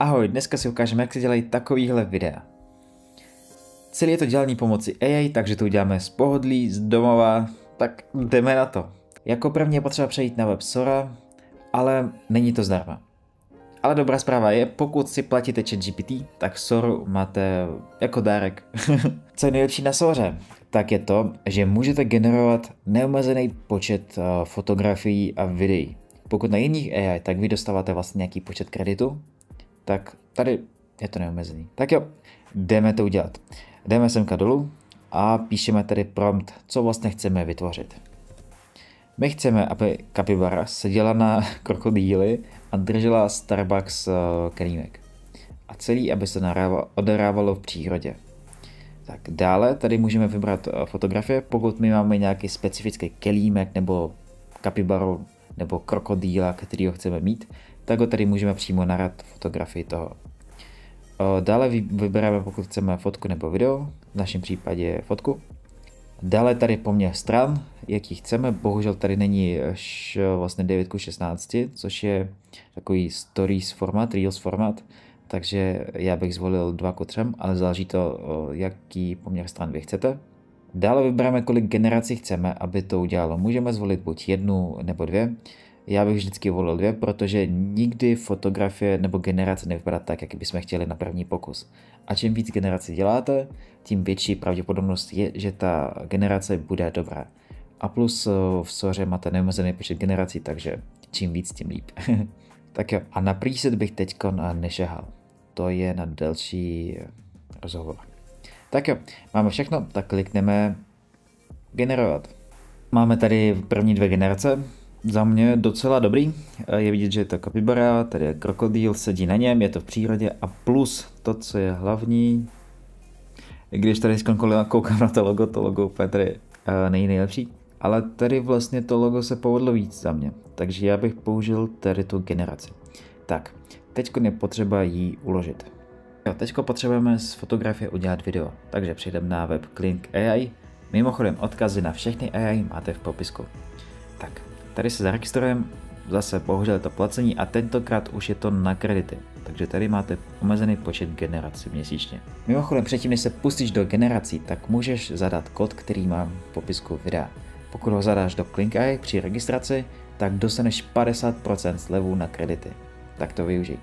Ahoj, dneska si ukážeme, jak se dělají takovýhle videa. Celý je to dělaný pomocí AI, takže to uděláme z pohodlí, z domova, tak jdeme na to. Jako první je potřeba přejít na web Sora, ale není to zdarma. Ale dobrá zpráva je, pokud si platíte ChatGPT, tak Soru máte jako dárek. Co je nejlepší na Soře? Tak je to, že můžete generovat neomezený počet fotografií a videí. Pokud na jiných AI, tak vy dostáváte vlastně nějaký počet kreditu, tak tady je to neomezený. Tak jo, jdeme to udělat. Jdeme semka dolů a píšeme tady prompt, co vlastně chceme vytvořit. My chceme, aby kapibara seděla na krokodýli a držela Starbucks kelímek. A celý, aby se odehrávalo v přírodě. Tak dále tady můžeme vybrat fotografie, pokud my máme nějaký specifický kelímek nebo kapibaru nebo krokodýla, který ho chceme mít, tak ho tady můžeme přímo nahrát fotografii toho. Dále vybereme, pokud chceme fotku nebo video, v našem případě fotku. Dále tady poměr stran, jaký chceme, bohužel tady není vlastně 9:16, což je takový stories format, reels format, takže já bych zvolil 2:3, ale záleží to, jaký poměr stran vy chcete. Dále vybereme, kolik generací chceme, aby to udělalo. Můžeme zvolit buď 1 nebo 2. Já bych vždycky volil 2, protože nikdy fotografie nebo generace nevypadá tak, jak bychom chtěli na první pokus. A čím víc generací děláte, tím větší pravděpodobnost je, že ta generace bude dobrá. A plus v Soře máte neomezený počet generací, takže čím víc, tím líp. Tak jo, a na preset bych teďko nešahal. To je na delší rozhovor. Tak jo, máme všechno, tak klikneme generovat. Máme tady první 2 generace. Za mě docela dobrý, je vidět, že je to kapibara, tady je krokodýl, sedí na něm, je to v přírodě a plus to, co je hlavní, když tady koukám na to logo úplně tady není nejlepší, ale tady vlastně to logo se povedlo víc za mě, takže já bych použil tady tu generaci. Tak, teďko je potřeba ji uložit. Teďko potřebujeme z fotografie udělat video, takže přijdeme na web Kling AI, mimochodem odkazy na všechny AI máte v popisku. Tak. Tady se zaregistrujeme, zase bohužel je to placení a tentokrát už je to na kredity, takže tady máte omezený počet generací měsíčně. Mimochodem předtím, než se pustíš do generací, tak můžeš zadat kód, který mám v popisku videa. Pokud ho zadáš do Kling AI při registraci, tak dostaneš 50% slevu na kredity. Tak to využij.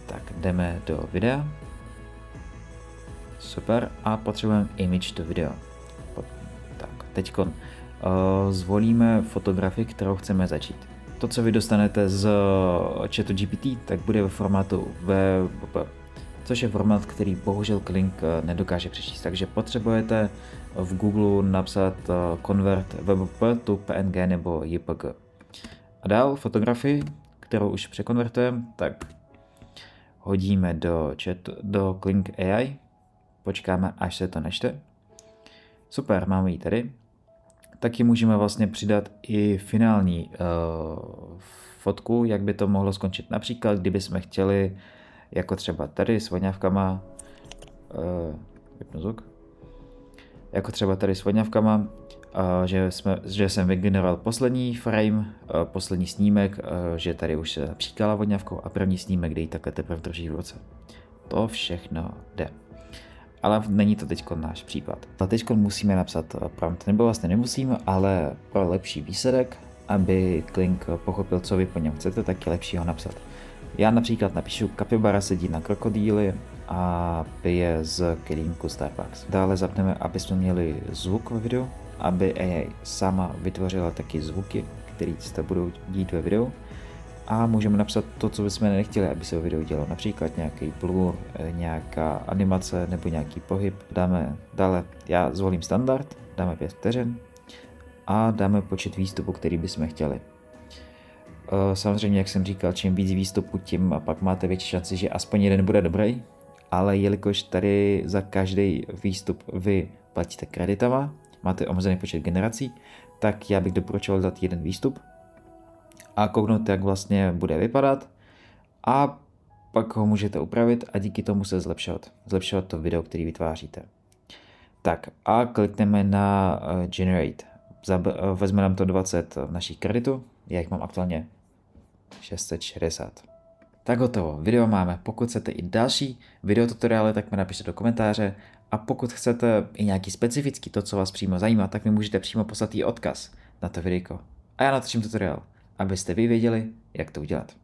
Tak jdeme do videa. Super, a potřebujeme image do videa. Tak, teďkon. Zvolíme fotografii, kterou chceme začít. To, co vy dostanete z ChatGPT, tak bude ve formátu WebP, což je formát, který bohužel Kling nedokáže přečíst, takže potřebujete v Google napsat convert WebP to PNG nebo JPG. A dál fotografii, kterou už překonvertujeme, tak hodíme do Kling AI, počkáme, až se to načte. Super, máme ji tady. Taky můžeme vlastně přidat i finální fotku, jak by to mohlo skončit. Například, kdyby jsme chtěli, jako třeba tady s voňavkama, jako třeba tady s voňavkama, že jsem vygeneroval poslední frame, poslední snímek, že tady už se příkala voňavkou a první snímek, kde ji takhle teprve drží v ruce. To všechno jde. Ale není to teď náš případ. A teď musíme napsat prompt, nebo vlastně nemusíme, ale pro lepší výsledek, aby Kling pochopil, co vy po něm chcete, tak je lepší ho napsat. Já například napíšu kapibara sedí na krokodýli a pije z kelímku Starbucks. Dále zapneme, aby jsme měli zvuk ve videu, aby AI sama vytvořila taky zvuky, které se budou dít ve videu. A můžeme napsat to, co bychom nechtěli, aby se ve videu dělalo. Například nějaký blur, nějaká animace nebo nějaký pohyb. Dále já zvolím standard, dáme 5 vteřin a dáme počet výstupů, který bychom chtěli. Samozřejmě, jak jsem říkal, čím víc výstupů, tím pak máte větší šanci, že aspoň jeden bude dobrý, ale jelikož tady za každý výstup vy platíte kreditama, máte omezený počet generací, tak já bych doporučoval dát jeden výstup a kouknout, jak vlastně bude vypadat a pak ho můžete upravit a díky tomu se zlepšovat to video, který vytváříte. Tak a klikneme na Generate. Vezme nám to 20 našich kreditů, já jich mám aktuálně 660. Tak hotovo, video máme. Pokud chcete i další videotutoriály, tak mi napište do komentáře. A pokud chcete i nějaký specifický, to, co vás přímo zajímá, tak mi můžete přímo poslat i odkaz na to videjko. A já natočím tutoriál, abyste vy věděli, jak to udělat.